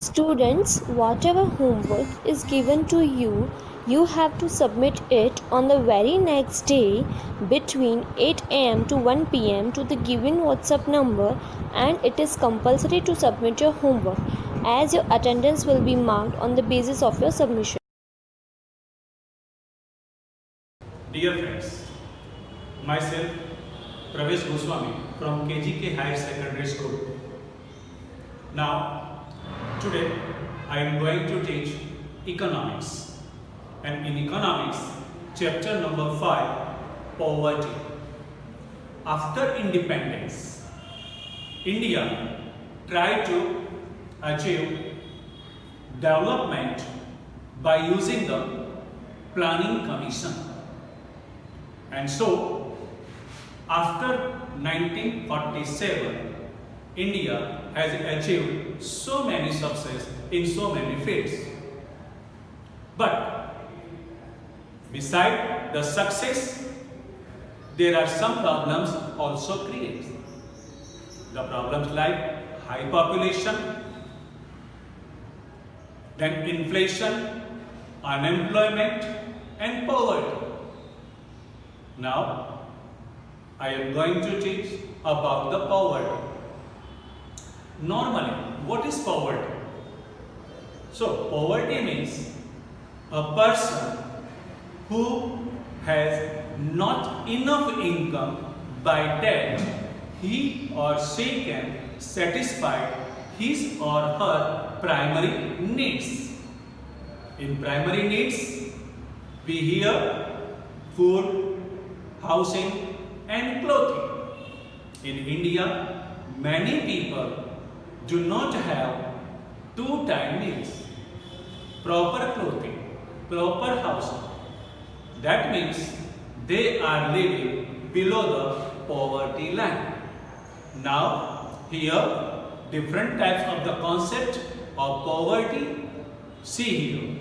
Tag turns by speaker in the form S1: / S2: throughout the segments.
S1: Students, whatever homework is given to you, you have to submit it on the very next day between 8 am to 1 pm to the given WhatsApp number, and it is compulsory to submit your homework as your attendance will be marked on the basis of your submission.
S2: Dear friends, myself Pravesh Goswami from KGK Higher Secondary School. Now, today I am going to teach economics, and in economics, chapter number 5, poverty. After independence, India tried to achieve development by using the planning commission. And so, after 1947, India has achieved so many success in so many fields. But beside the success, there are some problems also created. The problems like high population, then inflation, unemployment, and poverty. Now, I am going to teach about the poverty. Normally, what is poverty? So, poverty means a person who has not enough income by that he or she can satisfy his or her primary needs. In primary needs, we hear food, housing, and clothing. In India, many people do not have two-time meals, proper clothing, proper housing. That means they are living below the poverty line. Now, here different types of the concept of poverty. See here.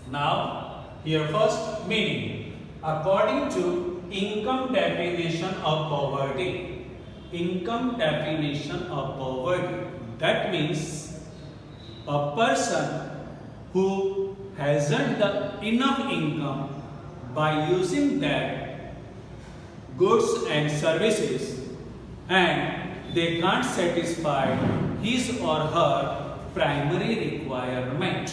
S2: Now, here first meaning. According to income definition of poverty. Income definition of poverty. That means a person who hasn't the enough income by using that goods and services, and they can't satisfy his or her primary requirement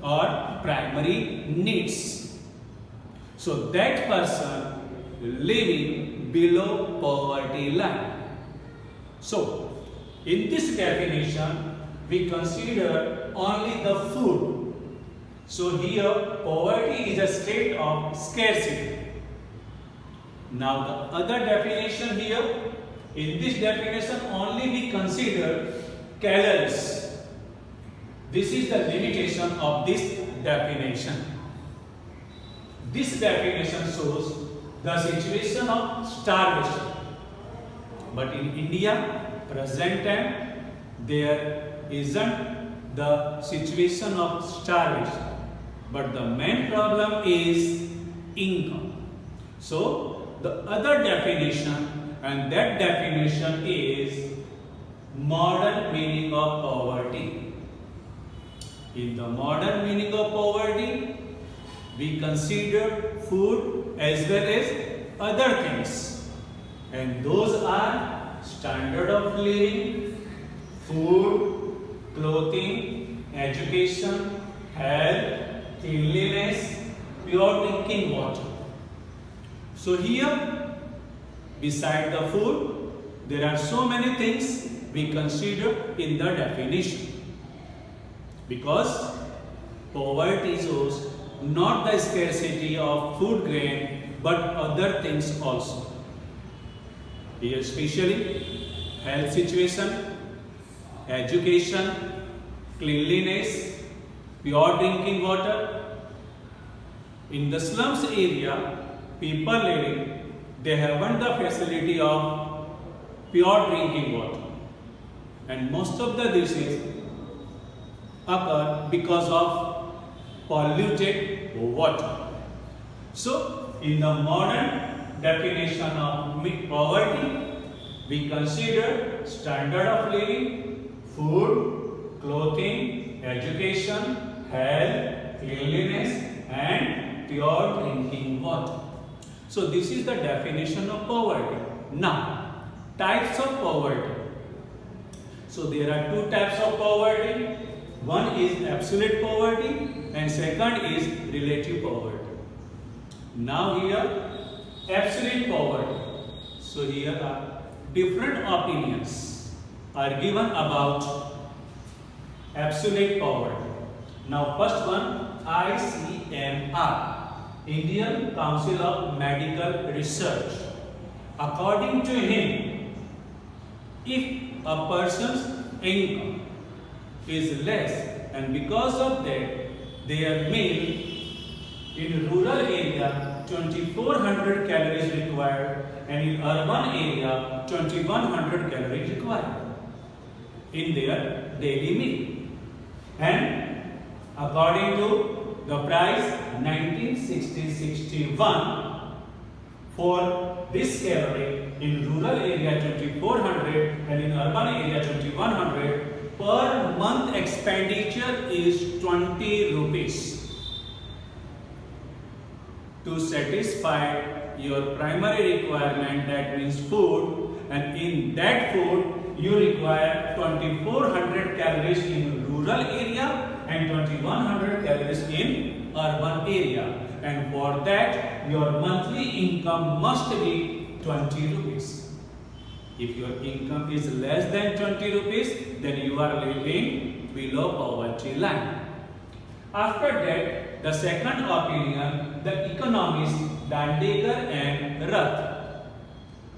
S2: or primary needs. So that person living below poverty line. So, in this definition, we consider only the food. So here, poverty is a state of scarcity. Now the other definition here, in this definition only we consider calories. This is the limitation of this definition. This definition shows the situation of starvation. But in India, present time, there isn't the situation of starvation. But the main problem is income. So, the other definition, and that definition is modern meaning of poverty. In the modern meaning of poverty, we consider food as well as other things. And those are standard of living, food, clothing, education, health, cleanliness, pure drinking water. So here, beside the food, there are so many things we consider in the definition. Because poverty shows not the scarcity of food grain, but other things also. Here especially health situation, education, cleanliness, pure drinking water. In the slums area, people living, they haven't the facility of pure drinking water. And most of the diseases occur because of polluted water. So, in the modern definition of poverty, we consider standard of living, food, clothing, education, health, cleanliness and pure drinking water. So this is the definition of poverty. Now, types of poverty. So there are two types of poverty. One is absolute poverty and second is relative poverty. Now here, absolute poverty. So here are different opinions are given about absolute poverty. Now first one, ICMR, Indian Council of Medical Research. According to him, if a person's income is less and because of that their meal in rural area 2400 calories required and in urban area 2100 calories required in their daily meal. And according to the price 1960-61 for this calorie in rural area 2400 and in urban area 2100, per month expenditure is 20 rupees. To satisfy your primary requirement, that means food, and in that food you require 2400 calories in rural area and 2100 calories in urban area, and for that your monthly income must be 20 rupees. If your income is less than 20 rupees, then you are living below poverty line. After that, the second opinion, the economists Dandekar and Rath.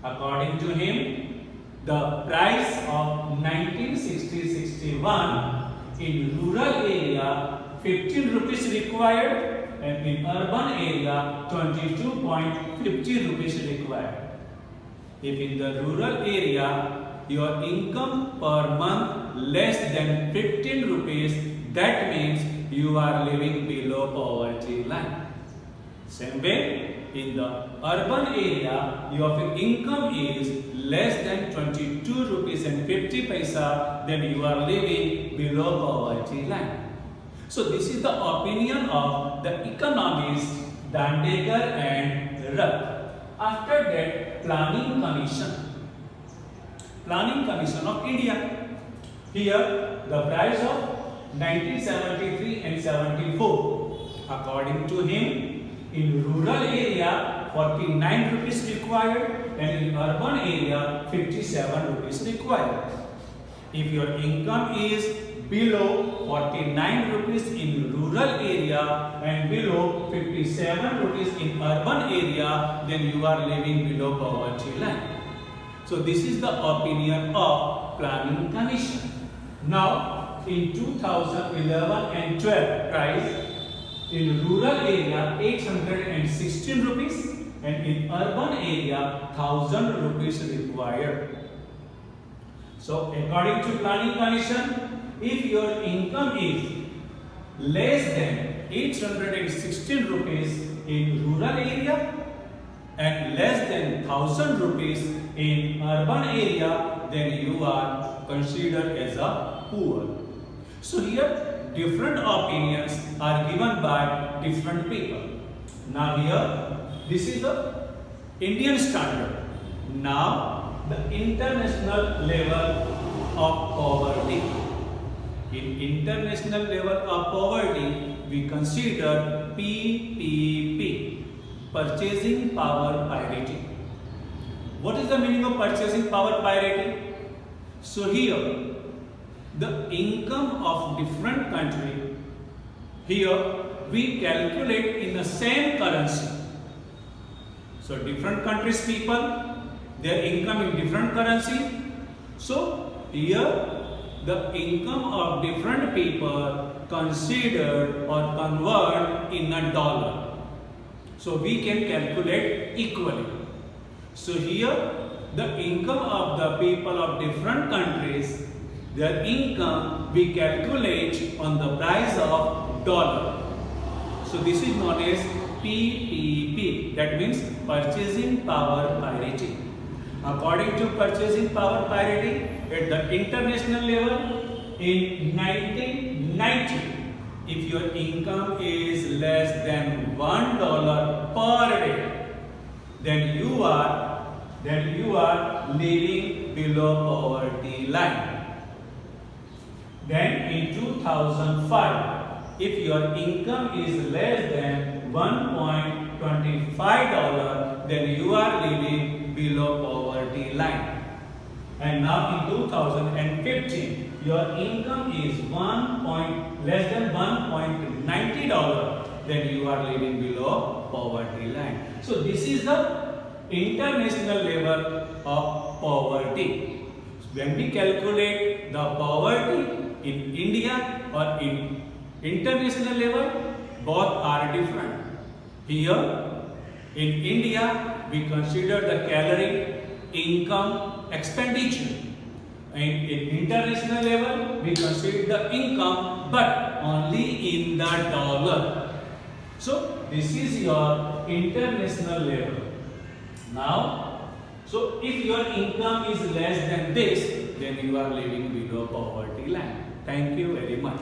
S2: According to him, the price of 1960-61 in rural area 15 rupees required and in urban area 22.50 rupees required. If in the rural area your income per month less than 15 rupees, that means you are living below poverty line. Same way, in the urban area your income is less than 22 rupees and 50 paisa, then you are living below poverty line. So this is the opinion of the economists Dandekar and Rath. After that, Planning Commission of India. Here the price of 1973 and 74. According to him, in rural area 49 rupees required and in urban area 57 rupees required. If your income is below 49 rupees in rural area and below 57 rupees in urban area, then you are living below poverty line. So this is the opinion of Planning Commission. Now in 2011 and 12 price in rural area 816 rupees and in urban area 1000 rupees required. So according to Planning Commission, if your income is less than 816 rupees in rural area and less than 1000 rupees in urban area, then you are considered as a poor. So here different opinions are given by different people. Now here this is the Indian standard. Now the international level of poverty. In international level of poverty, we consider PPP, purchasing power parity. What is the meaning of purchasing power parity? So here, the income of different country, here we calculate in the same currency. So different countries people, their income in different currency. So here the income of different people considered or convert in a dollar. So we can calculate equally. So here the income of the people of different countries, their income we calculate on the price of dollar. So this is known as PPP, that means purchasing power parity. According to purchasing power parity, at the international level, in 1990, if your income is less than $1 per day, then you are living below poverty line. Then in 2005, if your income is less than $1.25, then you are living below poverty line. And now in 2015, your income is less than $1.90, then you are living below poverty line. So this is the international level of poverty. When we calculate the poverty in India or in international level, both are different. Here in India, we consider the calorie, income, expenditure. And in international level, we consider the income, but only in the dollar. So this is your international level. Now, so if your income is less than this, then you are living below poverty line. Thank you very much.